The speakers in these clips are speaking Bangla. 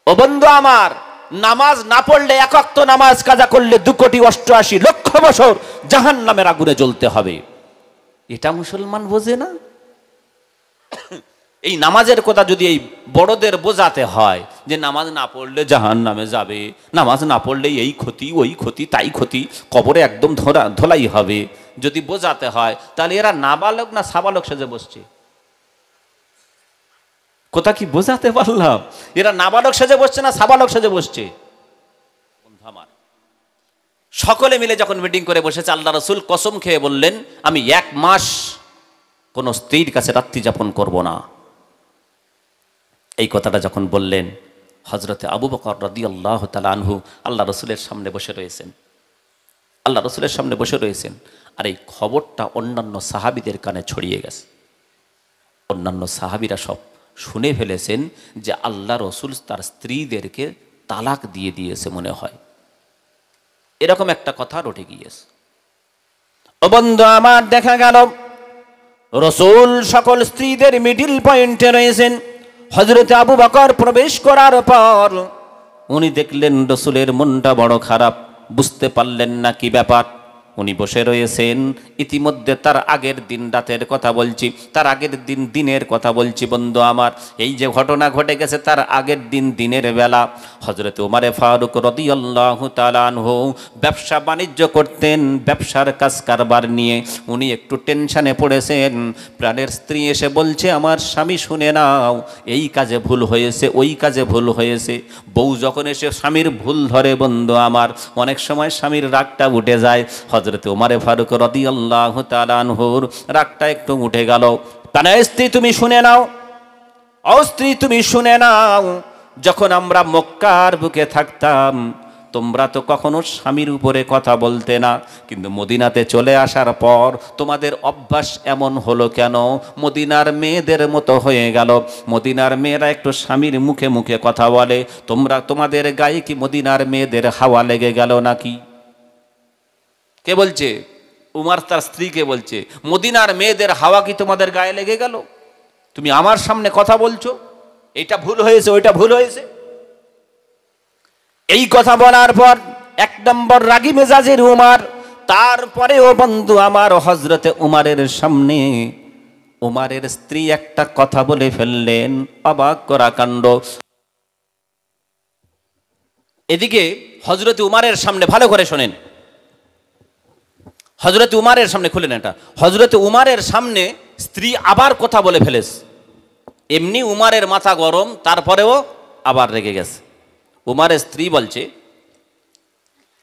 ও বন্ধু আমার, নামাজ না পড়লে, এক ওয়াক্ত নামাজ কাজা করলে 2,88,00,000 বছর জাহান্নামের আগুনে জ্বলতে হবে। এটা মুসলমান বোঝে না। এই নামাজের কথা যদি এই বড়দের বোঝাতে হয় যে নামাজ না পড়লে জাহান্নামে যাবে, নামাজ না পড়লে এই ক্ষতি ওই ক্ষতি তাই ক্ষতি, কবরে একদম ধোলাই হবে, যদি বোঝাতে হয়, তাহলে এরা নাবালক না সাবালক সেজে বসছে? কথা কি বোঝাতে পারলাম? এরা নাবালক সেজে বসছে না সাবালক সেজে বসছে? বন্ধু আমার, সকলে মিলে যখন মিটিং করে বসেছে, আল্লাহ রাসূল কসম খেয়ে বললেন, আমি 1 মাস কোন স্ত্রীর কাছে রাত্রি যাপন করব না। এই কথাটা যখন বললেন, হযরতে আবু বকর রাদিয়াল্লাহু তাআলা আনহু আল্লাহ রাসূলের সামনে বসে রয়েছেন, আল্লাহ রাসূলের সামনে বসে রয়েছেন। আর এই খবরটা অন্যান্য সাহাবীদের কানে ছড়িয়ে গেছে। অন্যান্য সাহাবীরা সব শুনে ফেলেছেন যে আল্লাহ রাসূল তার স্ত্রীদেরকে তালাক দিয়ে দিয়েছে মনে হয়, এরকম একটা কথা রটে গিয়েছে। ও বন্ধু আমার, দেখা গেল রাসূল সকল স্ত্রীদের মিডল পয়েন্টে রয়েছেন। হযরতে আবু বকর প্রবেশ করার পর উনি দেখলেন রাসূলের মনটা বড় খারাপ, বুঝতে পারলেন না কি ব্যাপার। উনি বসে রয়েছেন, ইতিমধ্যে তার আগের দিন রাতের কথা বলছি, তার আগের দিন দিনের কথা বলছি বন্ধু আমার। এই যে ঘটনা ঘটে গেছে তার আগের দিন দিনের বেলা হযরতে ওমরে ফারুক রাদিয়াল্লাহু তাআলা আনহু ব্যবসা বাণিজ্য করতেন, ব্যবসার কাজ কারবার নিয়ে উনি একটু টেনশনে পড়েছেন। প্রাণের স্ত্রী এসে বলছে, আমার স্বামী শুনে নাও, এই কাজে ভুল হয়েছে, ওই কাজে ভুল হয়েছে। বউ যখন এসে স্বামীর ভুল ধরে বন্ধু আমার, অনেক সময় স্বামীর রাগটা উঠে যায়। হযরতে ওমরে ফারুক রাদিয়াল্লাহু তাআলা আনহুর রাগটা একটু উঠে গেল। প্রাণের স্ত্রী তুমি শুনে নাও, ও স্ত্রী তুমি শুনে নাও, যখন আমরা মক্কার বুকে থাকতাম তোমরা তো কখনো স্বামীর উপরে কথা বলতে না, কিন্তু মদিনাতে চলে আসার পর তোমাদের অভ্যাস এমন হলো কেন? মদিনার মেয়েদের মতো হয়ে গেল। মদিনার মেয়েরা একটু স্বামীর মুখে মুখে কথা বলে, তোমাদের গায়ে কি মদিনার মেয়েদের হাওয়া লেগে গেল নাকি? কে বলছে? উমর তার স্ত্রীকে বলছে, মদিনার মেয়েদের হাওয়া কি তোমাদের গায়ে লেগে গেল? তুমি আমার সামনে কথা বলছো, এটা ভুল হয়েছে, ওইটা ভুল হয়েছে। এই কথা বলার পর 1 নম্বর রাগী মেজাজের উমর। তারপরেও বন্ধু আমার, হযরতে উমরের সামনে উমরের স্ত্রী একটা কথা বলে ফেললেন, অবাক করা কাণ্ড। এদিকে হযরতে উমরের সামনে, ভালো করে শোনেন, হযরতে উমরের সামনে, খুলেন এটা, হযরতে উমরের সামনে স্ত্রী আবার কথা বলে ফেলেছে। এমনি উমরের মাথা গরম, তারপরেও আবার রেগে গেছে। উমরের স্ত্রী বলছে,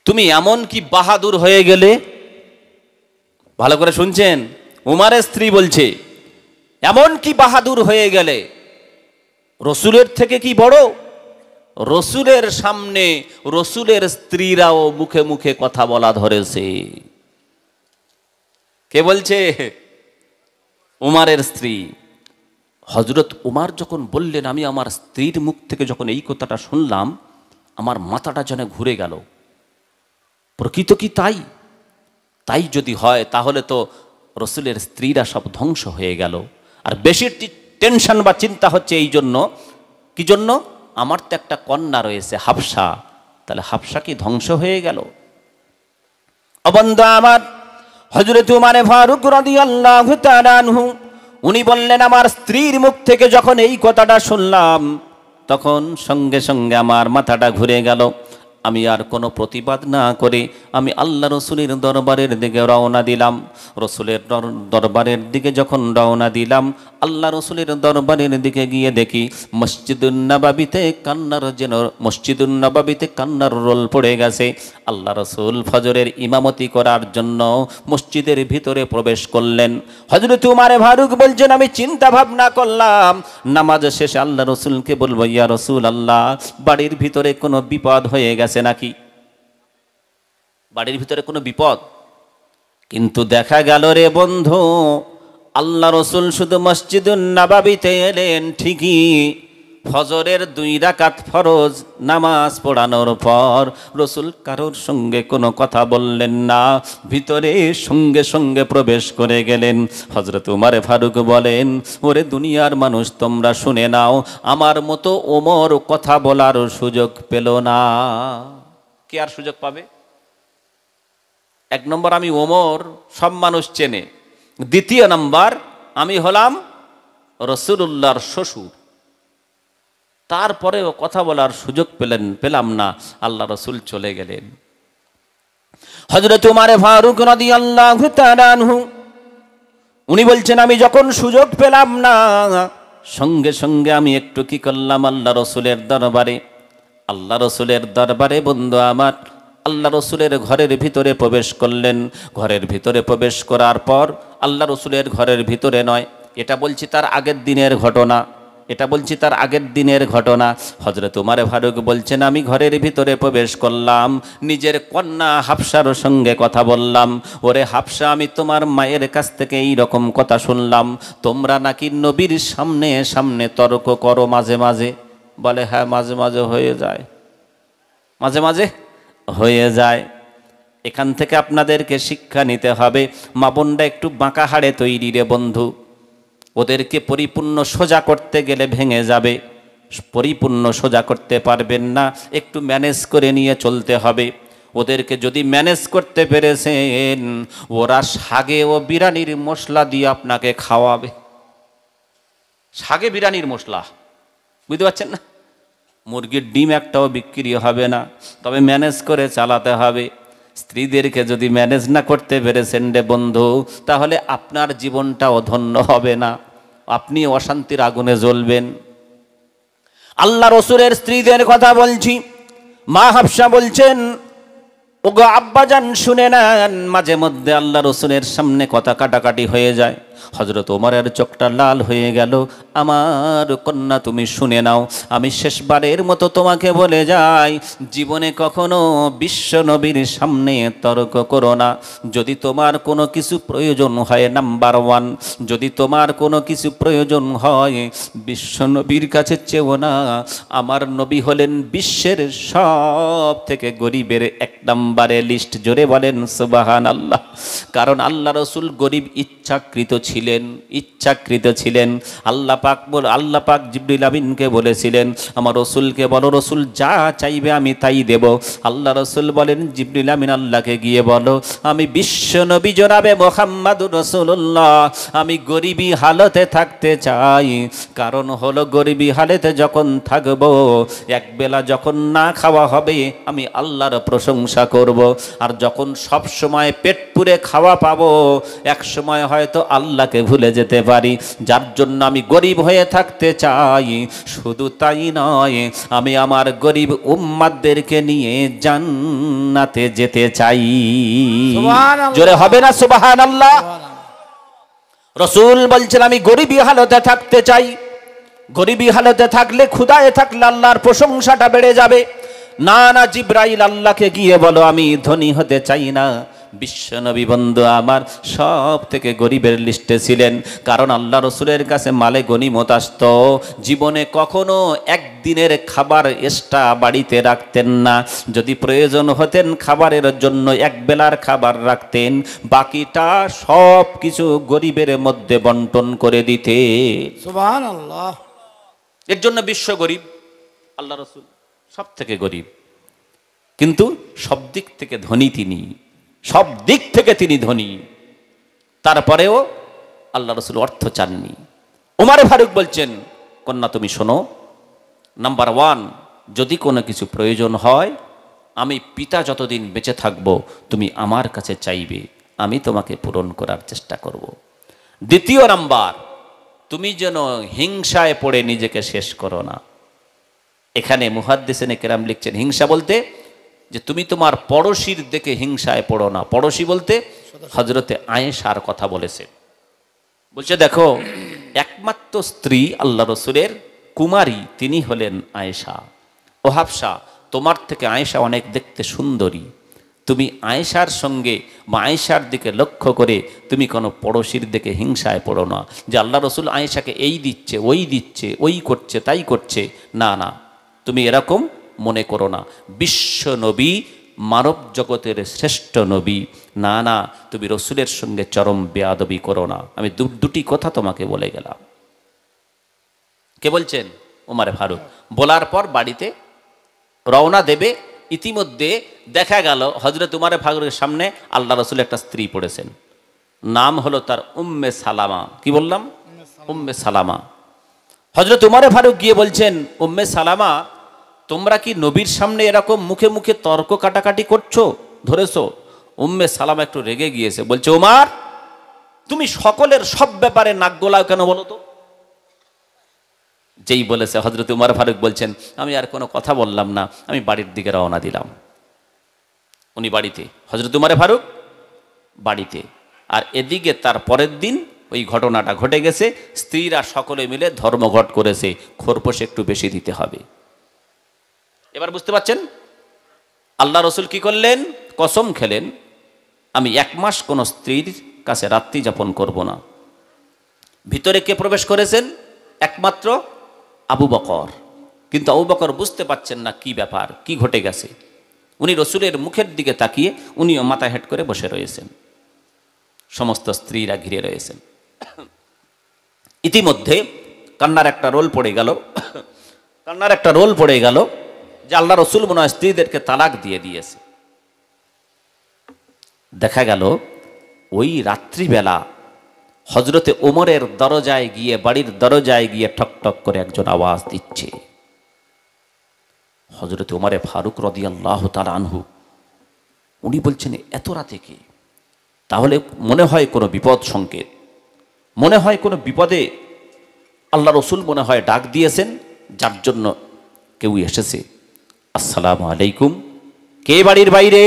তুমি এমন কি বাহাদুর হয়ে গেলে? ভালো করে শুনছেন, উমরের স্ত্রী বলছে, এমন কি বাহাদুর হয়ে গেলে? রসুলের থেকে কি বড়? রসুলের সামনে রসুলের স্ত্রীরাও মুখে মুখে কথা বলা ধরেছে। কে বলছে? উমরের স্ত্রী। হযরত উমর যখন বললেন, আমি আমার স্ত্রীর মুখ থেকে যখন এই কথাটা শুনলাম, আমার মাথাটা যেন ঘুরে গেল। প্রকৃত কি তাই? তাই যদি হয় তাহলে তো রসুলের স্ত্রীরা সব ধ্বংস হয়ে গেল। আর বেশি টেনশন বা চিন্তা হচ্ছে এই জন্য, কি জন্য? আমার তো একটা কন্যা রয়েছে হাফসা, তাহলে হাফসা কি ধ্বংস হয়ে গেল? ও বন্ধু আমার, হযরত উমর ফারুক রাদিয়াল্লাহু তাআলা আনহু উনি বললেন, আমার স্ত্রীর মুখ থেকে যখন এই কথাটা শুনলাম তখন সঙ্গে সঙ্গে আমার মাথাটা ঘুরে গেল। আমি আর কোনো প্রতিবাদ না করে আমি আল্লাহ রসুলের দরবারের দিকে রওনা দিলাম। রসুলের দরবারের দিকে যখন রওনা দিলাম, আল্লাহ রসুলের দরবারের দিকে গিয়ে দেখি মসজিদুন নববীতে কান্নার রোল পড়ে গেছে। আল্লাহ রসুল ফজরের ইমামতি করার জন্য মসজিদের ভিতরে প্রবেশ করলেন। হযরত উমর ফারুক বলছেন, আমি চিন্তা ভাবনা করলাম নামাজ শেষে আল্লাহ রসুলকে বলবো, ইয়া রসুল আল্লাহ, বাড়ির ভিতরে কোনো বিপদ হয়ে গেছে নাকি? বাড়ির ভিতরে কোনো বিপদ? কিন্তু দেখা গেল রে বন্ধু, আল্লাহ রসুল শুধু মসজিদুন নববীতে এলেন ঠিকই, ফজরের 2 রাকাত ফরজ নামাজ পড়ানোর পর রসুল কারোর সঙ্গে কোনো কথা বললেন না, ভিতরে সঙ্গে সঙ্গে প্রবেশ করে গেলেন। হযরত উমরে ফারুক বলেন, ওরে দুনিয়ার মানুষ তোমরা শুনে নাও, আমার মতো ওমর কথা বলার সুযোগ পেল না। কে আর সুযোগ পাবে? 1 নম্বর আমি ওমর, সব মানুষ চেনে। 2 নম্বর আমি হলাম রাসূলুল্লাহর শ্বশুর, তারপরেও কথা বলার সুযোগ পেলাম না। আল্লাহ রসুল চলে গেলেন। হযরত উমর ফারুক রাদিয়াল্লাহু তাআলা আনহু উনি বলছেন, আমি যখন সুযোগ পেলাম না, সঙ্গে সঙ্গে আমি একটু কি করলাম, আল্লাহ রসুলের দরবারে বন্ধু আমার আল্লাহ রসুলের ঘরের ভিতরে প্রবেশ করলেন। ঘরের ভিতরে প্রবেশ করার পর আল্লাহ রসুলের ঘরের ভিতরে নয়, এটা বলছি তার আগের দিনের ঘটনা। হযরত উমর ফারুক বলছেন, আমি ঘরের ভিতরে প্রবেশ করলাম, নিজের কন্যা হাফসার সঙ্গে কথা বললাম। ওরে হাফসা, আমি তোমার মায়ের কাছ থেকে এই রকম কথা শুনলাম, তোমরা নাকি নবীর সামনে সামনে তর্ক করো মাঝে মাঝে। বলে, হ্যাঁ মাঝে মাঝে হয়ে যায়। এখান থেকে আপনাদেরকে শিক্ষা নিতে হবে। মা বোনরা একটু বাঁকা হাড়ে তৈরি রে বন্ধু, ওদেরকে পরিপূর্ণ সোজা করতে গেলে ভেঙে যাবে, পরিপূর্ণ সোজা করতে পারবেন না, একটু ম্যানেজ করে নিয়ে চলতে হবে। ওদেরকে যদি ম্যানেজ করতে পেরেছেন, ওরা শাগে ও বিরানির মশলা দিয়ে আপনাকে খাওয়াবে। শাগে বিরানির মশলা, বুঝতে পারছেন না? মুরগির ডিম একটাও বিক্রি হবে না, তবে ম্যানেজ করে চালাতে হবে। স্ত্রীদেরকে যদি ম্যানেজ না করতে পেরেছেন রে বন্ধু, তাহলে আপনার জীবনটাও ধন্য হবে না, আপনি অশান্তির আগুনে জ্বলবেন। আল্লাহ রসুলের স্ত্রীদের কথা বলছি। মা হাফসা বলছেন, ওগো আব্বাজান শুনে নেন, মাঝে মধ্যে আল্লাহ রসুলের সামনে কথা কাটাকাটি হয়ে যায়। হযরত ওমরের চোখটা লাল হয়ে গেল। আমার কন্যা, তুমি শুনে নাও, আমি শেষবারের মতো তোমাকে বলে যাই, জীবনে কখনো বিশ্ব নবীর সামনে তর্ক করো না। যদি তোমার কোনো কিছু প্রয়োজন হয়, নাম্বার 1, যদি তোমার কোনো কিছু প্রয়োজন হয়, বিশ্ব নবীর কাছে চেও না। আমার নবী হলেন বিশ্বের সব থেকে গরিবের 1 নম্বরে লিস্ট। জোরে বলেন সুবহানাল্লাহ। কারণ আল্লাহ রসুল গরিব ইচ্ছাকৃত ছিলেন। আল্লাহ পাক জিবরিল আমিনকে বলেছিলেন, আমার রসুলকে বলো, রসুল যা চাইবে আমি তাই দেব। আল্লাহ রসুল বলেন, জিবরিল আমিন আল্লাহকে গিয়ে বলো, আমি বিশ্ব নবী জনাবে মুহাম্মাদুর রাসূলুল্লাহ, আমি গরিবী হালতে থাকতে চাই। কারণ হলো, গরিবী হালতে যখন থাকবো, একবেলা যখন না খাওয়া হবে, আমি আল্লাহর প্রশংসা করব। আর যখন সব সময় পেট পুরে খাওয়া পাবো, এক সময় হয়তো আল্লাহকে ভুলে যেতে পারি। যার জন্য আমি গরিব হয়ে থাকতে চাই। শুধু তাই নয়, আমি আমার গরিব উম্মাতদেরকে নিয়ে জান্নাতে যেতে চাই। জোরে হবে না সুবহানাল্লাহ? রাসূল বলছেন, আমি গরিবী হালতে থাকতে চাই। গরিবী হালতে থাকলে, ক্ষুধায় থাকলে আল্লাহর প্রশংসাটা বেড়ে যাবে। না জিবরাইল, আল্লাহকে গিয়ে বলো, আমি ধনী হতে চাই না। বিশ্বনবী বন্ধু আমার সব থেকে গরিবের লিস্টে ছিলেন। কারণ আল্লাহ রসুলের কাছে মালে গনিমত আসত। জীবনে কখনো একদিনের খাবার এক্সট্রা বাড়িতে রাখতেন না। যদি প্রয়োজন হতেন খাবারের জন্য, এক বেলার খাবার রাখতেন, বাকিটা সব কিছু গরিবের মধ্যে বন্টন করে দিতে। সুবহানাল্লাহ। এর জন্য বিশ্ব গরিব। আল্লাহ রসুল সব থেকে গরিব, কিন্তু সব দিক থেকে ধনী তিনি, সব দিক থেকে তিনি ধনী। তারপরেও আল্লাহ রসুল অর্থ চাননি। উমর ফারুক বলছেন, কন্যা তুমি শোনো, নাম্বার 1, যদি কোনো কিছু প্রয়োজন হয়, আমি পিতা যতদিন বেঁচে থাকবো, তুমি আমার কাছে চাইবে, আমি তোমাকে পূরণ করার চেষ্টা করব। 2 নাম্বার, তুমি যেন হিংসায় পড়ে নিজেকে শেষ করো না। এখানে মুহাদ্দিসিনে কেরাম লিখছেন, হিংসা বলতে যে তুমি তোমার পড়শির দেখে হিংসায় পড়ো না। পড়শি বলতে হযরতে আয়েশার কথা বলেছেন। বলছে, দেখো, একমাত্র স্ত্রী আল্লাহ রসুলের কুমারী তিনি হলেন আয়েশা। ও হাফসা, তোমার থেকে আয়েশা অনেক দেখতে সুন্দরী। তুমি আয়েশার সঙ্গে বা আয়েশার দিকে লক্ষ্য করে তুমি কোনো পড়োশির দিকে হিংসায় পড়ো না, যে আল্লাহ রসুল আয়েশাকে এই দিচ্ছে, ওই করছে, তাই করছে। না না, তুমি এরকম মনে করো না। বিশ্ব নবী, মানব জগতের শ্রেষ্ঠ নবী, না না, তুমি রসুলের সঙ্গে চরম বেয়াদবি করো না। আমি দুটি কথা তোমাকে বলে গেলাম। কে বলছেন? ওমর ফারুক। বলার পর বাড়িতে রওনা দেবে। ইতিমধ্যে দেখা গেল হজরত উমর ফারুকের সামনে আল্লাহ রসুল একটা স্ত্রী পড়েছেন, নাম হলো তার উম্মে সালামা। কি বললাম? উম্মে সালামা। হজরত উমর ফারুক গিয়ে বলছেন, উম্মে সালামা, তোমরা কি নবীর সামনে এরকম মুখে মুখে তর্ক কাটাকাটি করছো, ধরেছো? উম্মে সালামা একটু রেগে গিয়েছে, বলছে, উমর, তুমি সকলের সব ব্যাপারে নাক গোলাও কেন বলো তো? যেই বলেছে, হজরত উমর ফারুক বলছেন, আমি আর কোনো কথা বললাম না, আমি বাড়ির দিকে রওনা দিলাম। উনি বাড়িতে, হজরত উমর ফারুক বাড়িতে। আর এদিকে তার পরের দিন ওই ঘটনাটা ঘটে গেছে। স্ত্রীরা সকলে মিলে ধর্মঘট করেছে, খোরপোশ একটু বেশি দিতে হবে। এবার বুঝতে পারছেন আল্লাহ রসুল কি করলেন? কসম খেলেন, আমি 1 মাস কোনো স্ত্রীর কাছে রাত্রি যাপন করব না। ভিতরে কে প্রবেশ করেছেন? একমাত্র আবু বকর। কিন্তু আবু বকর বুঝতে পারছেন না কি ব্যাপার, কি ঘটে গেছে। উনি রসুলের মুখের দিকে তাকিয়ে উনিও মাথা হেঁট করে বসে রয়েছেন, সমস্ত স্ত্রীরা ঘিরে রয়েছেন। ইতিমধ্যে কান্নার একটা রোল পড়ে গেল যে আল্লাহ রসুল মনে হয় স্ত্রীদেরকে তালাক দিয়ে দিয়েছে। দেখা গেল ওই রাত্রিবেলা হজরতে ওমরের দরজায় গিয়ে, বাড়ির দরজায় গিয়ে ঠক ঠক করে একজন আওয়াজ দিচ্ছে। হজরতে ওমরে ফারুক রাদিয়াল্লাহু তাআলা আনহু, উনি বলছেন, এত রাতে কি? তাহলে মনে হয় কোনো বিপদ সংকেত, মনে হয় কোনো বিপদে আল্লাহ রসুল মনে হয় ডাক দিয়েছেন, যার জন্য কেউ এসেছে। আসসালামু আলাইকুম। কে বাড়ির বাইরে?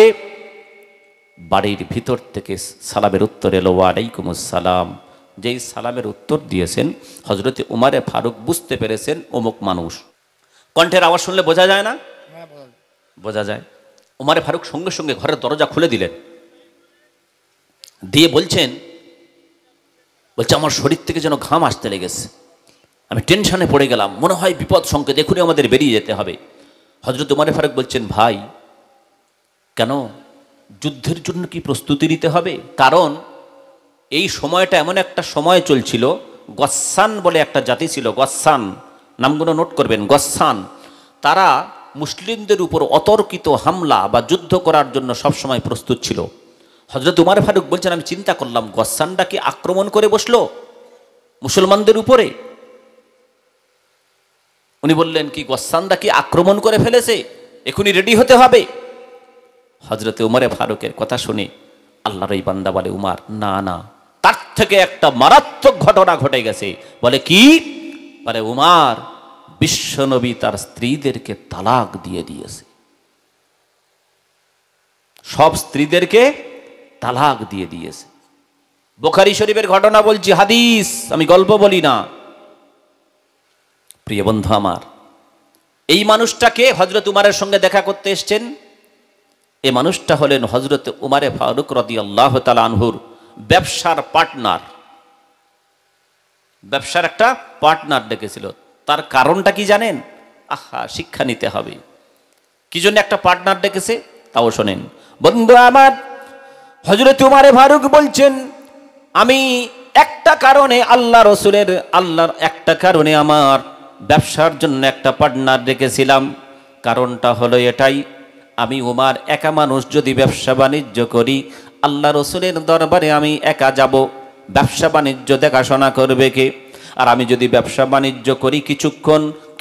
বাড়ির ভিতর থেকে সালামের উত্তর এলো, ওয়ালাইকুম আসসালাম। যেই সালামের উত্তর দিয়েছেন হজরতে উমরে ফারুক বুঝতে পেরেছেন অমুক মানুষ। কণ্ঠের আওয়াজ শুনলে বোঝা যায় না? বোঝা যায়। উমরে ফারুক সঙ্গে সঙ্গে ঘরের দরজা খুলে দিলেন, দিয়ে বলছে আমার শরীর থেকে যেন ঘাম আসতে লেগেছে, আমি টেনশনে পড়ে গেলাম, মনে হয় বিপদ সংকেত, এখনই আমাদের বেরিয়ে যেতে হবে। হজরত উমরে ফারুক বলছেন, ভাই কেন, যুদ্ধের জন্য কি প্রস্তুতি নিতে হবে? কারণ এই সময়টা এমন একটা সময় চলছিল, গসান বলে একটা জাতি ছিল, গসান, নামগুলো নোট করবেন, গসান। তারা মুসলিমদের উপর অতর্কিত হামলা বা যুদ্ধ করার জন্য সবসময় প্রস্তুত ছিল। হজরত উমর ফারুক বলছেন, আমি চিন্তা করলাম, গসানটা কি আক্রমণ করে বসলো মুসলমানদের উপরে? উনি বললেন, কি গসানটা কি আক্রমণ করে ফেলেছে, এখনই রেডি হতে হবে। হজরতে উমরে ফারুকের কথা শুনে আল্লাহর এই বান্দা বলে, উমর, না না, তার থেকে একটা মারাত্মক ঘটনা ঘটে গেছে। বলে, কি? বলে, উমর, বিশ্বনবী তার স্ত্রীদেরকে তালাক দিয়ে দিয়েছে, সব স্ত্রীদেরকে তালাক দিয়ে দিয়েছে। বুখারী শরীফের ঘটনা বলছি, হাদিস, আমি গল্প বলি না। প্রিয় বন্ধু আমার, এই মানুষটাকে হজরত উমরের সঙ্গে দেখা করতে এসছেন। এই মানুষটা হলেন হজরত উমরে ফারুক রাদিয়াল্লাহু তাআলা আনহুর ব্যবসার পার্টনার। ব্যবসার একটা পার্টনার ডেকেছিল। তার কারণটা কি জানেন? আহা, শিক্ষা নিতে হবে। কি জন্য একটা পার্টনার ডেকেছে তাও শোনেন। বন্ধু আমার, হজরত উমরে ফারুক বলছেন, আমি একটা কারণে আল্লাহর একটা কারণে আমার ব্যবসার জন্য একটা পার্টনার ডেকেছিলাম। কারণটা হলো এটাই, আমি উমর একা মানুষ যদি ব্যবসা বাণিজ্য করি, আল্লাহ রসুলের দরবারে আমি একা যাব, ব্যবসা বাণিজ্য দেখাশোনা করবে কে? আর আমি যদি ব্যবসা বাণিজ্য করি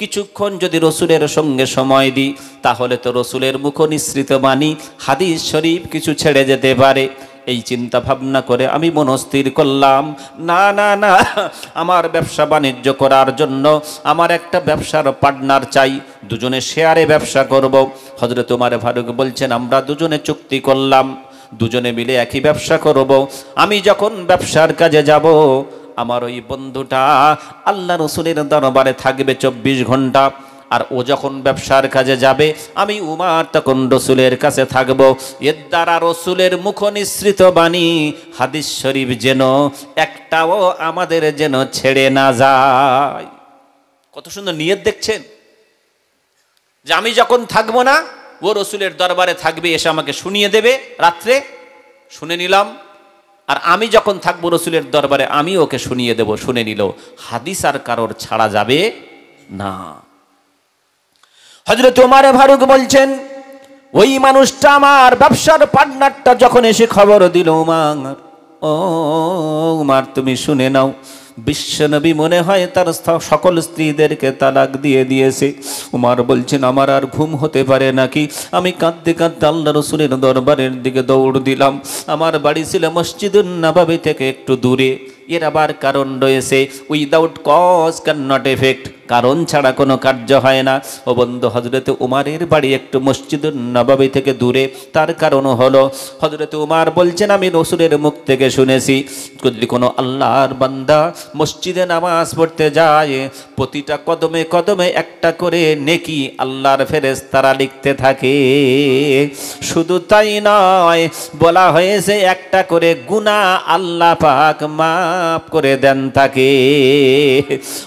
কিছুক্ষণ যদি রসুলের সঙ্গে সময় দিই, তাহলে তো রসুলের মুখ নিঃসৃত বাণী, হাদিস শরীফ কিছু ছেড়ে যেতে পারে। এই চিন্তা ভাবনা করে আমি মনস্থির করলাম, না না না, আমার ব্যবসা বাণিজ্য করার জন্য আমার একটা ব্যবসার পার্টনার চাই, দুজনে শেয়ারে ব্যবসা করব। হযরত ওমর ফারুক বলছেন, আমরা দুজনে চুক্তি করলাম, দুজনে মিলে একই ব্যবসা করব। আমি যখন ব্যবসার কাজে যাব, আমার ওই বন্ধুটা আল্লাহ রসুলের দরবারে থাকবে 24 ঘন্টা। আর ও যখন ব্যবসার কাজে যাবে আমি উমার তখন রসুলের কাছে থাকবো। এর দ্বারা রসুলের মুখ নিঃসৃত বাণী হাদিস শরীফ যেন একটাও আমাদের যেন ছেড়ে না যায়। কত সুন্দর নিয়ত দেখছেন, যে আমি যখন থাকবো না ও রসুলের দরবারে থাকবে, এসে আমাকে শুনিয়ে দেবে, রাত্রে শুনে নিলাম। আর আমি যখন থাকবো রসুলের দরবারে আমি ওকে শুনিয়ে দেব, শুনে নিল। হাদিস আর কারোর ছাড়া যাবে না। হযরত ওমর ফারুক বলছেন, ওই মানুষটা আমার ব্যবসার পার্টনারটা যখন এসে খবর দিল, উমার তুমি শুনে নাও, বিশ্বনবী মনে হয় তার সকল স্ত্রীদেরকে তালাক দিয়ে দিয়েছে। উমার বলছেন, আমার আর ঘুম হতে পারে নাকি? আমি কাঁদতে কাঁদতে আল্লাহ রসুলের দরবারের দিকে দৌড় দিলাম। আমার বাড়ি ছিল মসজিদুন নববী থেকে একটু দূরে। এর আবার কারণ রয়েছে, without cause can not effect, কারণ ছাড়া কোনো কার্য হয় না। ও বন্ধু, হযরতে উমারের বাড়ি একটু মসজিদুন নববী থেকে দূরে। তার কারণ হলো, হযরতে উমার বলছেন, আমি রসুলের মুখ থেকে শুনেছি, যদি কোনো আল্লাহর বান্দা মসজিদে নামাজ পড়তে যায়, প্রতিটা কদমে কদমে একটা করে নেকি আল্লাহর ফেরেশতারা লিখতে থাকে। শুধু তাই নয়, বলা হয়েছে একটা করে গুনাহ আল্লাহ পাক মাফ করে দেন থাকে।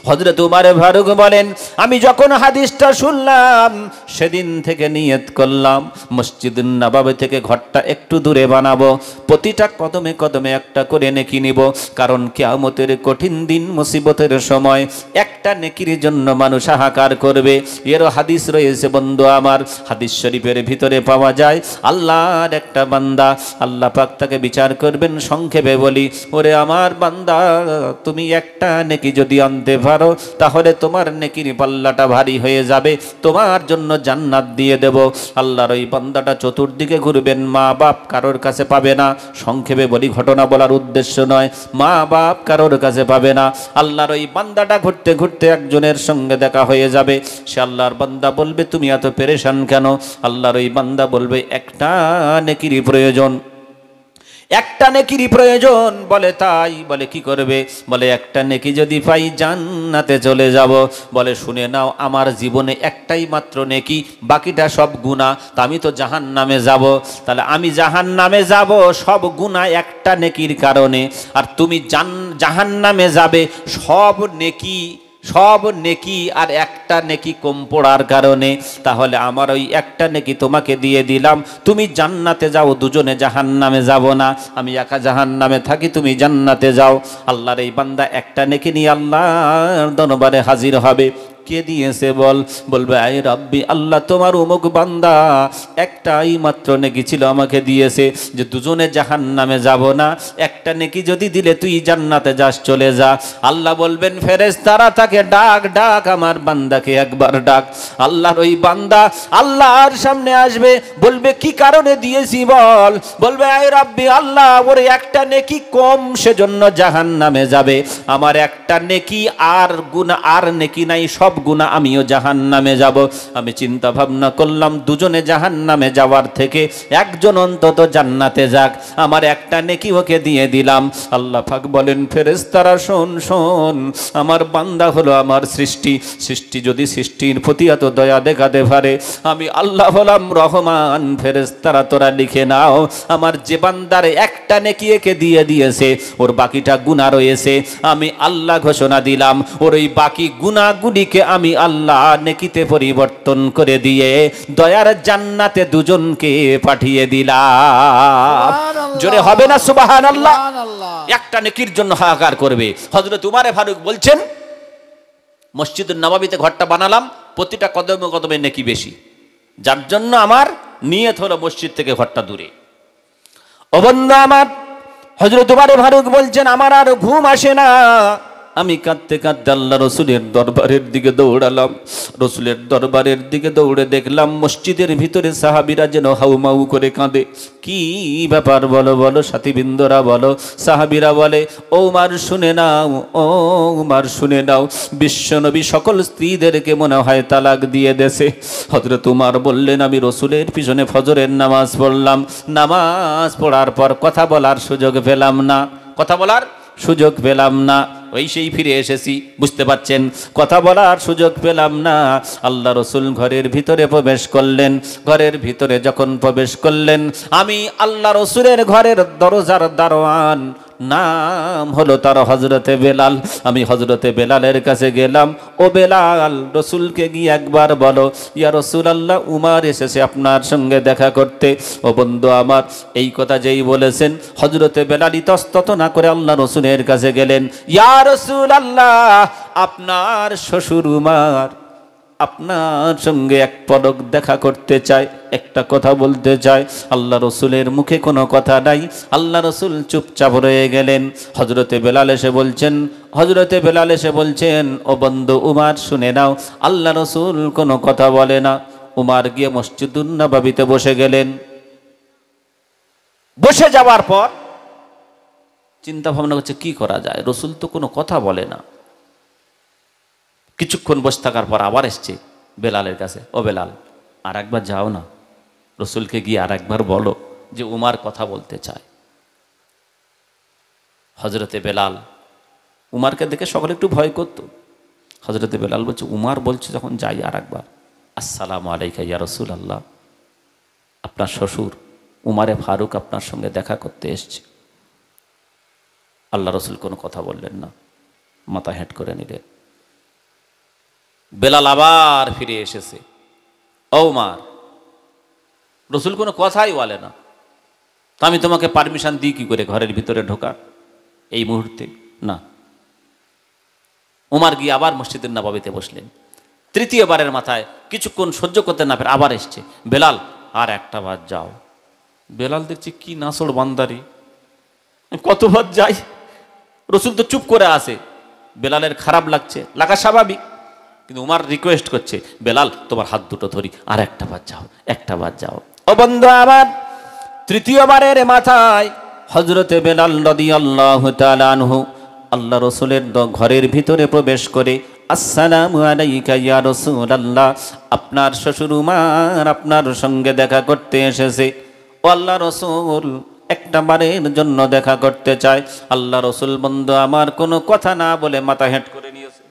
হযরত উমর ফারুক বলেন, আমি যখন হাদিসটা শুনলাম সেদিন থেকে নিয়ত করলাম মসজিদুন নববী থেকে ঘরটা একটু দূরে বানাবো, প্রতিটা কদমে কদমে একটা করে নেকি নিব। কারণ কিয়ামতের কঠিন দিন, মুসিবতের সময় একটা নেকির জন্য মানুষ হাহাকার করবে। এরও হাদিস রয়েছে বন্ধু আমার, হাদিস শরীফের ভিতরে পাওয়া যায়, আল্লাহর একটা বান্দা, আল্লাহ পাক তাকে বিচার করবেন। সংক্ষেপে বলি, ওরে আমার বান্দা, তুমি একটা নেকি যদি আনতে পারো তাহলে তোমার নেকির পাল্লাটা ভারী হয়ে যাবে, তোমার জন্য জান্নাত দিয়ে দেব। আল্লাহর ওই বান্দাটা চতুর্দিকে ঘুরবেন, মা বাপ কারোর কাছে পাবে না। সংক্ষেপে বলি, ঘটনা বলার উদ্দেশ্য নয়, মা বাপ কারোর কাছে পাবে না। আল্লাহর ওই বান্দাটা ঘুরতে ঘুরতে একজনের সঙ্গে দেখা হয়ে যাবে। সে আল্লাহর বান্দা বলবে, তুমি এত পেরেশান কেন? আল্লাহর ওই বান্দা বলবে, একটা নেকিরই প্রয়োজন, একটা নেকিরই প্রয়োজন। বলে তাই? বলে কি করবে? বলে একটা নেকি যদি পাই জান্নাতে চলে যাব। বলে শুনে নাও, আমার জীবনে একটাই মাত্র নেকি, বাকিটা সব গুনাহ, তা আমি তো জাহান্নামে যাব। তাহলে আমি জাহান্নামে যাব সব গুনাহ একটা নেকির কারণে, আর তুমি জাহান্নামে যাবে সব নেকি আর একটা নেকি কম পড়ার কারণে। তাহলে আমার ওই একটা নেকি তোমাকে দিয়ে দিলাম, তুমি জান্নাতে যাও, দুজনে জাহান্নামে যাব না। আমি একা জাহান্নামে থাকি, তুমি জান্নাতে যাও। আল্লাহর এই বান্দা একটা নেকি নিয়ে আল্লাহর দরবারে হাজির হবে। কে দিয়েছে বলবে, আয় রাব্বি, আল্লাহ তোমার অমুক বান্দা একটাই মাত্র নেকি ছিল, আমাকে দিয়েছে যে দুজনে জাহান্নামে যাব না, একটা নেকি যদি দিলে তুই জান্নাতে যাস, চলে যা। আল্লাহ বলবেন, ফেরেশতারা তাকে ডাক, আমার বান্দাকে একবার ডাক। আল্লাহর ওই বান্দা আল্লাহর সামনে আসবে, বলবে কি কারণে দিয়েছি বলবে, আয় রাব্বি, আল্লাহ ওর একটা নেকি কম, সেজন্য জাহান্নামে যাবে। আমার একটা নেকি আর গুনাহ আর নেকি নাই, সব গুনাহ, আমিও জাহান্নামে যাব। আমি চিন্তা ভাবনা করলাম, দুজনে জাহান্নামে যাওয়ার থেকে একজন অন্তত জান্নাতে যাক, আমার একটা নেকি ওকে দিয়ে দিলাম। আল্লাহ পাক বলেন, ফেরেশতারা শোন, আমার বান্দা হলো আমার সৃষ্টি যদি সৃষ্টির প্রতি এত দয়া দেখাতে পারে, আমি আল্লাহ হলাম রহমান। ফেরেশতারা তোরা লিখে নাও, আমার যে বান্দার একটা নেকি একে দিয়ে দিয়েছে, ওর বাকিটা গুনাহ রয়েছে। আমি আল্লাহ ঘোষণা দিলাম, ওর ওই বাকি গুনাহগুলিকে আমি আল্লাহ নেকিতে পরিবর্তন করে দিয়ে দয়ার জান্নাতে দুজনকে পাঠিয়ে দিলাম। জোরে হবে না সুবহানাল্লাহ? একটা নেকির জন্য হাহাকার করবে। হযরত উমর ফারুক বলছেন, মসজিদুন নববীতে ঘরটা বানালাম, প্রতিটা কদমে কদমে নেকি বেশি, যার জন্য আমার নিয়ত হলো মসজিদ থেকে ঘরটা দূরে। ও বন্ধু আমার, হযরত উমর ফারুক বলছেন, আমার আর ঘুম আসে না। আমি কাঁদতে কাঁদতে আল্লাহ রসুলের দরবারের দিকে দৌড়ালাম। রসুলের দরবারের দিকে দৌড়ে দেখলাম মসজিদের ভিতরে সাহাবীরা যেন হাউমাউ করে কাঁদে। কি ব্যাপার বলো সাথীবৃন্দরা বলো। সাহাবীরা বলে, ও উমর শুনে নাও, বিশ্বনবী সকল স্ত্রীদেরকে মনে হয় তালাক দিয়ে দেছে। হযরত উমর বললেন, আমি রসুলের পিছনে ফজরের নামাজ পড়লাম, নামাজ পড়ার পর কথা বলার সুযোগ পেলাম না। ওই সেই ফিরে এসেছি। বুঝতে পারছেন, কথা বলার সুযোগ পেলাম না। আল্লাহ রসুল ঘরের ভিতরে প্রবেশ করলেন। ঘরের ভিতরে যখন প্রবেশ করলেন, আমি আল্লাহ রসুলের ঘরের দরজার দারোয়ান, নাম হলো তার হজরতে বেলাল। আমি হজরতে বেলালের কাছে গেলাম। ও বেলাল, রসুলকে গিয়ে একবার বলো, ইয়া রসুল আল্লাহ, উমার এসেছে আপনার সঙ্গে দেখা করতে। ও বন্ধু আমার, এই কথা যেই বলেছেন, হজরতে বেলাল ইতস্তত না করে আল্লাহ রসুলের কাছে গেলেন। ইয়া রসুল আল্লাহ, আপনার শ্বশুর উমার আপনার সঙ্গে এক পলক দেখা করতে চায়, একটা কথা বলতে চায়। আল্লাহ রসুলের মুখে কোনো কথা নাই। আল্লাহ রসুল চুপচাপ রয়ে গেলেন। হজরতে বেলাল এসে বলছেন, ও বন্ধু উমার, শুনে নাও। আল্লাহ রসুল কোনো কথা বলে না। উমার গিয়ে মসজিদুন নববীতে বসে গেলেন। বসে যাওয়ার পর চিন্তা ভাবনা করছে কি করা যায়, রসুল তো কোনো কথা বলে না। কিছুক্ষণ বসে থাকার পর আবার এসছে বেলালের কাছে। ও বেলাল, আর একবার যাও না, রসুলকে গিয়ে আর একবার বলো যে উমার কথা বলতে চায়। হজরতে বেলাল, উমারকে দেখে সকলে একটু ভয় করত। হজরতে বেলাল বলছে, উমার বলছে যখন যাই আর একবার। আসসালামু আলাইকা ইয়া রসুল আল্লাহ, আপনার শ্বশুর উমারে ফারুক আপনার সঙ্গে দেখা করতে এসছে। আল্লাহ রসুল কোনো কথা বললেন না, মাথা হেঁট করে নিলেন। বেলাল আবার ফিরে এসেছে। ও উমার, রসুল কোনো কথাই বলে না, তো আমি তোমাকে পারমিশন দিই কি করে ঘরের ভিতরে ঢোকার এই মুহূর্তে? না। উমার গিয়ে আবার মসজিদের নববীতে বসলেন। তৃতীয়বারের মাথায় কিছুক্ষণ সহ্য করতে না পেরে আবার এসছে। বেলাল, আর একটা বার যাও। বেলাল দেখছি কি নাসড় বান্দারি, কতবার যাই, রসুল তো চুপ করে আসে। বেলালের খারাপ লাগছে, লাগা স্বাভাবিক, কিন্তু উমার রিকোয়েস্ট করছে, বেলাল তোমার হাত দুটো ধরি, আর একটা বার যাও। ও বন্ধু আমার, তৃতীয়বারের মাথায় হযরতে বেলাল রাদিয়াল্লাহু তাআলা আনহু আল্লাহ রসুলের ঘরের ভিতরে প্রবেশ করে, আসসালামু আলাইকা ইয়া রাসূলুল্লাহ, আপনার শ্বশুর উমার আপনার সঙ্গে দেখা করতে এসেছে। ও আল্লাহ রসুল, একটা বারের জন্য দেখা করতে চায়। আল্লাহ রসুল বন্ধু আমার কোনো কথা না বলে মাথা হেঁট করে নিয়েছে।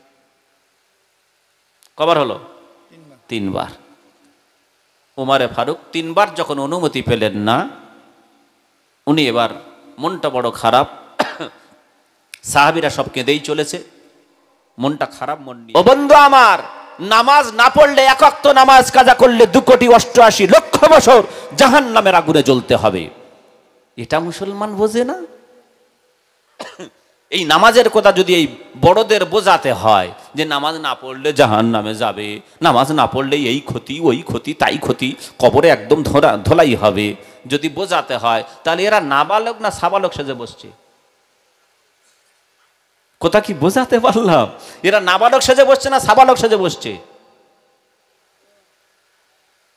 কবার হলো? তিনবার। উমারে ফারুক তিনবার যখন অনুমতি পেলেন না, উনি এবার মনটা বড় খারাপ। সাহাবীরা সব কেঁদেই চলেছে, মনটা খারাপ মন নিয়ে। ও বন্ধু আমার, নামাজ না পড়লে, এক ওয়াক্ত নামাজ কাজা করলে 2,88,00,000 বছর জাহান্নামের আগুনে জ্বলতে হবে। এটা মুসলমান বোঝে না। এই নামাজের কথা যদি এই বড়দের বোঝাতে হয় যে নামাজ না পড়লে জাহান্নামে যাবে, নামাজ না পড়লে এই ক্ষতি ওই ক্ষতি তাই ক্ষতি, কবরে একদম ধোলাই হবে, যদি বোঝাতে হয়, তাহলে এরা নাবালক না সাবালক সেজে বসছে? কথা কি বোঝাতে পারলাম? এরা নাবালক সেজে বসছে না সাবালক সেজে বসছে?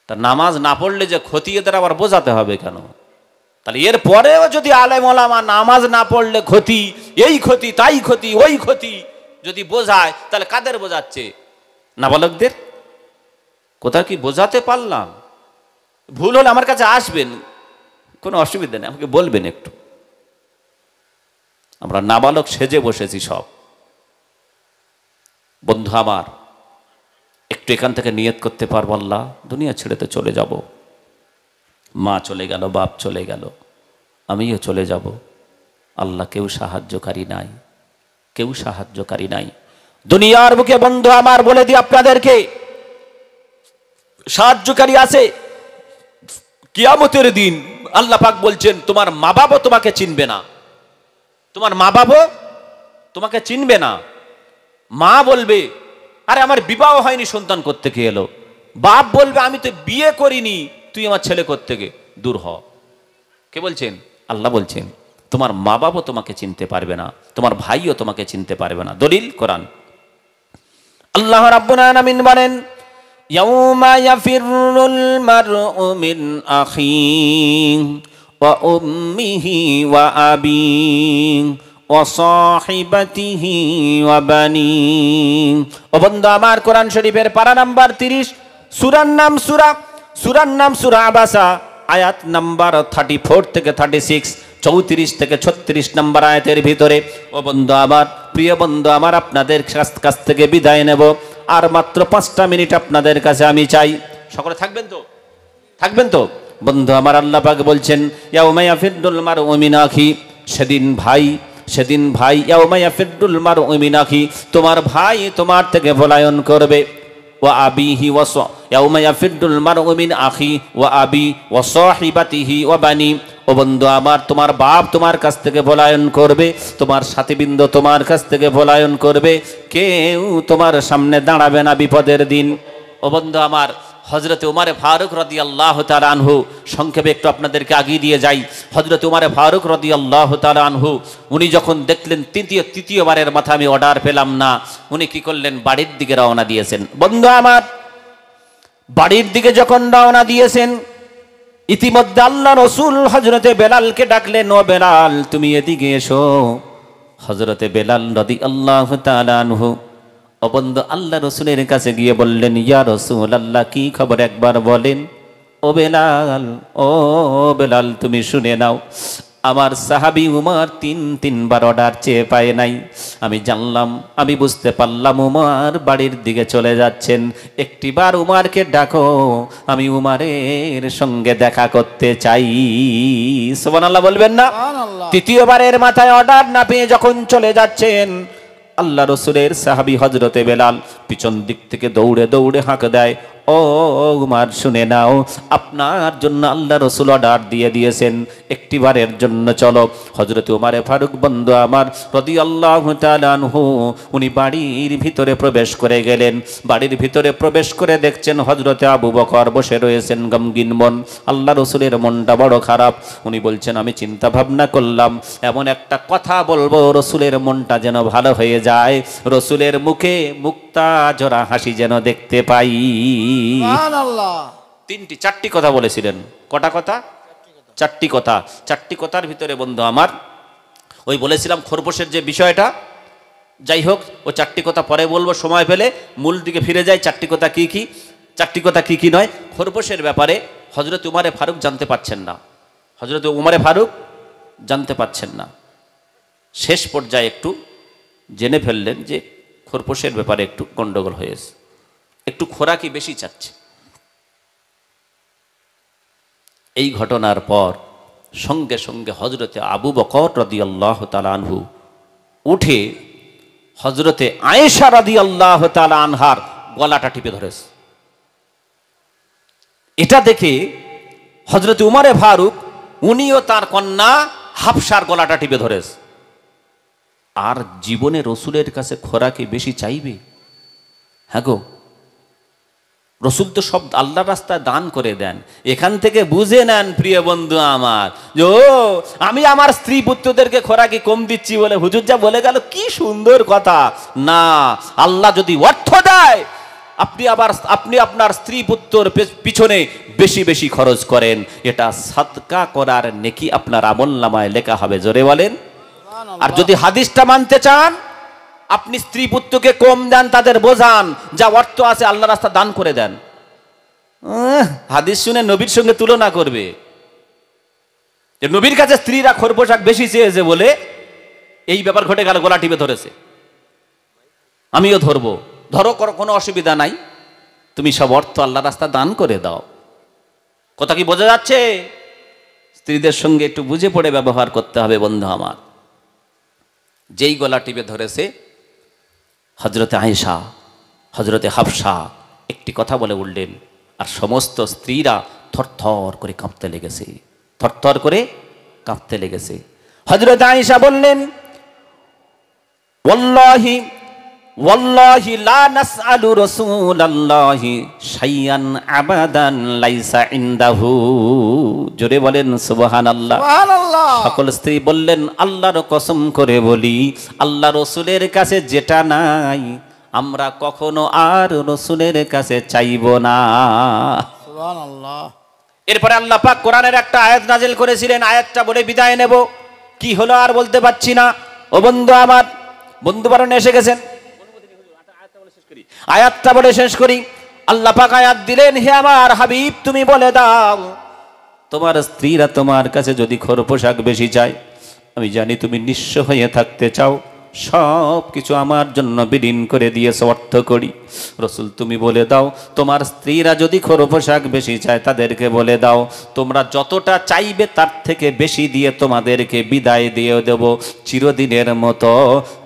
তা নামাজ না পড়লে যে ক্ষতি, এদের আবার বোঝাতে হবে কেন? তাহলে এর পরেও যদি আলেম ওলামা নামাজ না পড়লে ক্ষতি, এই ক্ষতি তাই ক্ষতি ওই ক্ষতি যদি বোঝায়, তাহলে কাদের বোঝাচ্ছে? নাবালকদের। কোথা কি বোঝাতে পারলাম? ভুল হলে আমার কাছে আসবেন, কোনো অসুবিধা নেই, আমাকে বলবেন একটু। আমরা নাবালক সেজে বসেছি সব। বন্ধু আমার, একটু এখান থেকে নিয়ত করতে পারবো, আল্লাহ দুনিয়া ছেড়ে তো চলে যাব, মা চলে গেল, বাপ চলে গেল, আমিও চলে যাব। আল্লাহ কেউ সাহায্যকারী নাই, দুনিয়ার বুকে। বন্ধু আমার, বলে দিই আপনাদেরকে, সাহায্যকারী আছে কিয়ামতের দিন। আল্লাহ পাক বলছেন, তোমার মা বাবা তোমাকে চিনবে না, তোমার মা বাবা তোমাকে চিনবে না। মা বলবে, আরে আমার বিবাহ হয়নি, সন্তান কোত্থেকে এলো? বাপ বলবে, আমি তো বিয়ে করিনি, তুই আমার ছেলে কোত্থেকে? দূর হ। কে বলছেন? আল্লাহ বলছেন, তোমার মা বাবা তোমাকে চিনতে পারবে না, তোমার ভাইও তোমাকে চিনতে পারবে না। দলিল কোরআন। আল্লাহ রাব্বুল আলামিন বলেন, ইয়াউমা ইয়াফিরুল মারউ মিন আখিহি ওয়া উম্মিহি ওয়া আবিহি ওয়া সাহিবাতিহি ওয়া বানিহি। ও বন্ধু আমার, কোরআন শরীফের পারা নাম্বার 30, সূরার নাম সূরা আবাসা, আয়াত নাম্বার 34 থেকে 36। 34 থেকে 36 নম্বর আয়াতের ভিতরে। ও বন্ধু আমার, প্রিয় বন্ধু আমার, আপনাদের কাছ থেকে বিদায় নেব। আর মাত্র 5টা মিনিট আপনাদের কাছে আমি চাই। সকলে থাকবেন তো? থাকবেন তো বন্ধু আমার? আল্লাহ পাক বলছেন, ইয়াউমা ইয়াফিরুল মারউ মিন আখি, সেদিন ভাই ইয়াউমা ইয়াফিরুল মারউ মিন আখি, তোমার ভাই তোমার থেকে পলায়ন করবে। ওয়া আবিহি ওয়া ইয়াউমা ইয়াফিরুল মারউ মিন আখি ওয়া আবি ওয়া সাহিবাতিহি ওয়া বানি। ও বন্ধু আমার, তোমার বাপ তোমার কাছ থেকে পলায়ন করবে, তোমার সাথীবৃন্দ তোমার কাছ থেকে পলায়ন করবে, কেউ তোমার সামনে দাঁড়াবে না বিপদের দিন। ও বন্ধু আমার, হযরতে উমারে ফারুক রাদিয়াল্লাহু তাআলা আনহু, সংক্ষেপে একটু আপনাদেরকে আগিয়ে দিয়ে যাই। হযরতে উমারে ফারুক রাদিয়াল্লাহু তাআলা আনহু, উনি যখন দেখলেন তৃতীয়বারের মাথা আমি অর্ডার পেলাম না, উনি কি করলেন? বাড়ির দিকে রওনা দিয়েছেন। বন্ধু আমার, বাড়ির দিকে যখন রওনা দিয়েছেন, ইতিমধ্যে আল্লাহ রসুল হযরতে বেলালকে ডাকলেন, ও বেলাল তুমি এদিকে এসো। হযরতে বেলাল রাদিয়াল্লাহু তাআলা আনহু ও বন্ধু আল্লাহ রসুলের কাছে গিয়ে বললেন, ইয়া রাসূলুল্লাহ, কি খবর একবার বলেন। ও বেলাল তুমি শুনে নাও, আমার সাহাবী উমর তিনবার অর্ডার চেয়ে পায় নাই। আমি জানলাম, আমি বুঝতে পারলাম উমর বাড়ির দিকে চলে যাচ্ছেন। একটিবার উমরকে ডাকো, আমি উমরের সঙ্গে দেখা করতে চাই। সুবহানাল্লাহ বলবেন না? তৃতীয়বারের মাথায় অর্ডার না পেয়ে যখন চলে যাচ্ছেন, আল্লাহ রসুলের সাহাবী হযরতে বেলাল পিছন দিক থেকে দৌড়ে দৌড়ে হাঁক দেয়, ও উমর শুনে নাও, আপনার জন্য আল্লাহ রসুল অর্ডার দিয়ে দিয়েছেন, একটিবারের জন্য চলো। হযরতে উমারে ফারুক বন্ধু আমার রাদিয়াল্লাহু তাআলা আনহু, উনি বাড়ির ভিতরে প্রবেশ করে গেলেন। বাড়ির ভিতরে প্রবেশ করে দেখছেন হযরতে আবু বকর বসে রয়েছেন গমগিন মন। আল্লাহ রসুলের মনটা বড় খারাপ। উনি বলছেন, আমি চিন্তা ভাবনা করলাম এমন একটা কথা বলবো রসুলের মনটা যেন ভালো হয়ে যায়, রসুলের মুখে মুক্তা জোড়া হাসি যেন দেখতে পাই। চারটি কথা বলেছিলেন। কটা কথা? চারটি কথা। চারটি কথার ভিতরে বন্ধু আমার, ওই বলেছিলাম খরগোশের যে বিষয়টা, যাই হোক ও চারটি কথা পরে বলবো সময় পেলে। মূল দিকে ফিরে যায়। চারটি কথা কি কি, চারটি কথা কি কি নয়। খরগোশের ব্যাপারে হযরত উমারে ফারুক জানতে পারছেন না, হযরত উমারে ফারুক জানতে পারছেন না। শেষ পর্যায়ে একটু জেনে ফেললেন যে খরগোশের ব্যাপারে একটু গন্ডগোল হয়েছে, একটু খোরাকি বেশি চাচ্ছে। এই ঘটনার পর সঙ্গে সঙ্গে হযরতে আবু বকর রাদিয়াল্লাহু তাআলা আনহু উঠে হযরতে আয়েশা রাদিয়াল্লাহু তাআলা আনহার গলাটা টিপে ধরেছে। এটা দেখে হযরতে উমারে ফারুক উনিও তার কন্যা হাফসার গলাটা টিপে ধরেছে। আর জীবনে রসুলের কাছে খোরাকি বেশি চাইবে? হ্যাঁ গো, রসুল তো সব আল্লাহর রাস্তায় দান করে দেন। এখান থেকে বুঝে নেন প্রিয় বন্ধু আমার, যে আমি আমার স্ত্রী পুত্রদেরকে খোরাকি কম দিচ্ছি বলে হুজুর যা বলে গেল, কি সুন্দর কথা। না, আল্লাহ যদি অর্থ দেয়, আপনি আপনার স্ত্রী পুত্রর পিছনে বেশি বেশি খরচ করেন, এটা সাদকা করার নেকি আপনার আমলনামায় লেখা হবে। জোরে বলেন। আর যদি হাদিসটা মানতে চান, আপনি স্ত্রী পুত্রকে কম দেন, তাদের বোঝান, যা অর্থ আছে আল্লাহ রাস্তা দান করে দেন। হাদিস শুনে নবীর সঙ্গে তুলনা করবে যে নবীর কাছে স্ত্রীরা খরপোশাক বেশি চেয়েছে বলে এই ব্যাপার ঘটে গেল, গলা টিপে ধরেছে। আমিও ধরবো, ধরো, কোনো অসুবিধা নাই, তুমি সব অর্থ আল্লাহ রাস্তা দান করে দাও। কথা কি বোঝা যাচ্ছে? স্ত্রীদের সঙ্গে একটু বুঝে পড়ে ব্যবহার করতে হবে বন্ধু আমার। যেই গলা টিপে ধরেছে, হযরতে আয়েশা, হযরতে হাফসা একটি কথা বলে উঠলেন, আর সমস্ত স্ত্রীরা থরথর করে কাঁপতে লেগেছে, থরথর করে কাঁপতে লেগেছে। হযরতে আয়েশা বললেন, ওয়াল্লাহি ওয়াল্লাহি লা নাসআলু রাসূলাল্লাহি শাইআন আবাদান লাইসা ইনদাহু। জোরে বলেন সুবহানাল্লাহ। সুবহানাল্লাহ। সকল স্ত্রী বললেন, আল্লাহর কসম করে বলি, আল্লাহ রসুলের কাছে যেটা নাই আমরা কখনো আর রসুলের কাছে চাইব না। সুবহানাল্লাহ। এরপরে আল্লাহ পাক কোরআনের একটা আয়াত নাজিল করেছিলেন। আয়াতটা বলে বিদায় নেব, কি হলো আর বলতে পারছি না। ও বন্ধু আমার, বন্ধু বারণে এসে গেছেন, আয়াতটা বলে শেষ করি। আল্লাহ পাক আয়াত দিলেন, হে আমার হাবিব, তুমি বলে দাও, তোমার স্ত্রীরা তোমার কাছে যদি খোর পোশাক বেশি চায়, আমি জানি তুমি নিঃস্ব হয়ে থাকতে চাও, সব কিছু আমার জন্য বিলীন করে দিয়েছ অর্থ করি। রসুল তুমি বলে দাও, তোমার স্ত্রীরা যদি খোর পোশাক বেশি চায় তাদেরকে বলে দাও, তোমরা যতটা চাইবে তার থেকে বেশি দিয়ে তোমাদেরকে বিদায় দিয়ে দেব চিরদিনের মতো।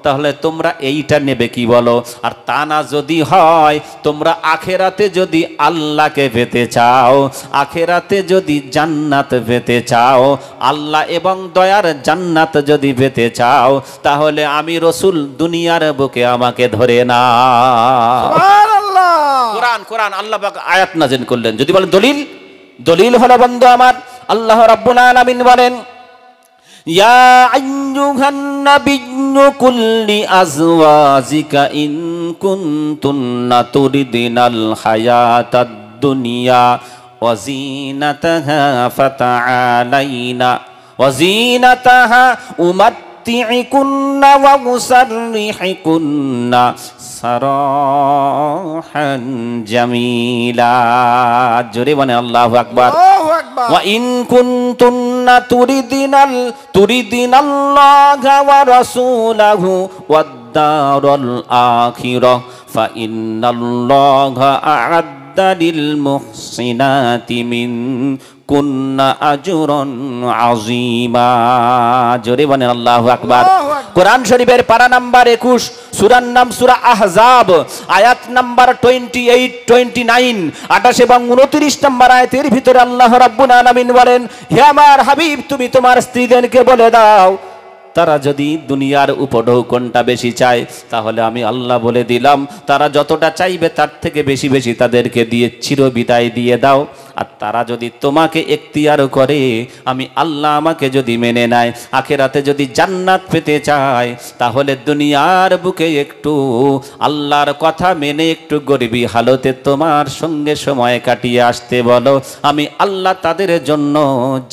তাহলে তোমরা এইটা নেবে কি বলো? আর তা না যদি হয়, তোমরা আখেরাতে যদি আল্লাহকে পেতে চাও, আখেরাতে যদি জান্নাত পেতে চাও, আল্লাহ এবং দয়ার জান্নাত যদি পেতে চাও, তাহলে আমি রসুল দুনিয়ার বুকে আমাকে ধরে না। কোরআন কোরআন আল্লাহ পাক আয়াত নাযিল করলেন। যদি বলেন দলিল, দলিল হলো বন্ধু আমার, আল্লাহ রাব্বুল আলামিন বলেন, ইয়া আইয়ুহান নাবিয়্যু কুল্লি আজওয়াজিকা ইন কুনতুন্না তুরিদিনাল হায়াতাদ দুনিয়া ওয়া যিনাতাহা ফাতাআলাইনা ওয়া যিনাতাহা উমাত্তি'কুন্না ওয়া মুসাররিহিকুন্না সারাহান জামিলা। জোরে বলে আল্লাহু আকবার। ওয়া ইন কুনতুন্না তুরিদিনাল্লাহা ওয়া রাসূলাহু ওয়াদ দারুল আখিরাহ ফা ইন্নাল্লাহা আ'আদ্দা লিল মুহসিনাতি মিনকুন্না আজরান আযীমা। জোরে বলে আল্লাহু আকবার। কোরআন শরীফের পারা নাম্বার 21, সূরার নাম সূরা আহজাব, আয়াত নাম্বার 28, 29, 28 এবং 29 নম্বর আয়াতের ভিতরে আল্লাহ রাব্বুল আলামিন বলেন, হে আমার হাবিব, তুমি তোমার স্ত্রীদেরকে বলে দাও, তারা যদি দুনিয়ার উপঢৌকনটা বেশি চায়, তাহলে আমি আল্লাহ বলে দিলাম, তারা যতটা চাইবে তার থেকে বেশি বেশি তাদেরকে দিয়ে চিরবিদায় দিয়ে দাও। আর তারা যদি তোমাকে এখতিয়ার করে, আমি আল্লাহ আমাকে যদি মেনে নেয়, আখেরাতে যদি জান্নাত পেতে চায়, তাহলে দুনিয়ার বুকে একটু আল্লাহর কথা মেনে একটু গরিবী হালতে তোমার সঙ্গে সময় কাটিয়ে আসতে বলো, আমি আল্লাহ তাদের জন্য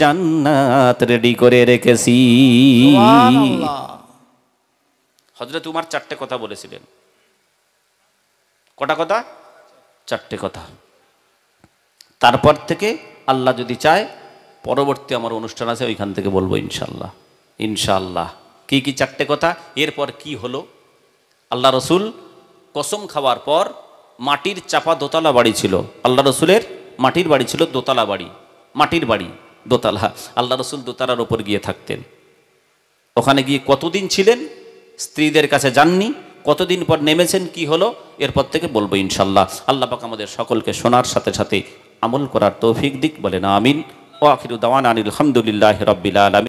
জান্নাত রেডি করে রেখেছি। হযরত উমর 4টে কথা বলেছিলেন। কটা কথা? 4টে কথা। তারপর থেকে আল্লাহ যদি চায়, পরবর্তী আমার অনুষ্ঠান আছে, ওইখান থেকে বলবো ইনশাল্লাহ। ইনশাল্লাহ কি কি 4টে কথা, এরপর কি হলো? আল্লাহ রসুল কসম খাওয়ার পর মাটির চাপা দোতলা বাড়ি ছিল। আল্লাহ রসুলের মাটির বাড়ি ছিল, দোতলা বাড়ি, মাটির বাড়ি, দোতলা। আল্লাহ রসুল দোতলার ওপর গিয়ে থাকতেন। ওখানে গিয়ে কতদিন ছিলেন? স্ত্রীদের কাছে যাননি। কতদিন পর নেমেছেন, কি হলো, এরপর থেকে বলবো ইনশাল্লাহ। আল্লাহ পাক আমাদের সকলকে শোনার সাথে সাথে আমল করার তৌফিক দিক, বলেন আমিন। ওয়া আখিরু দাওয়ানা আনিল হামদুলিল্লাহি রাব্বিল আলামিন।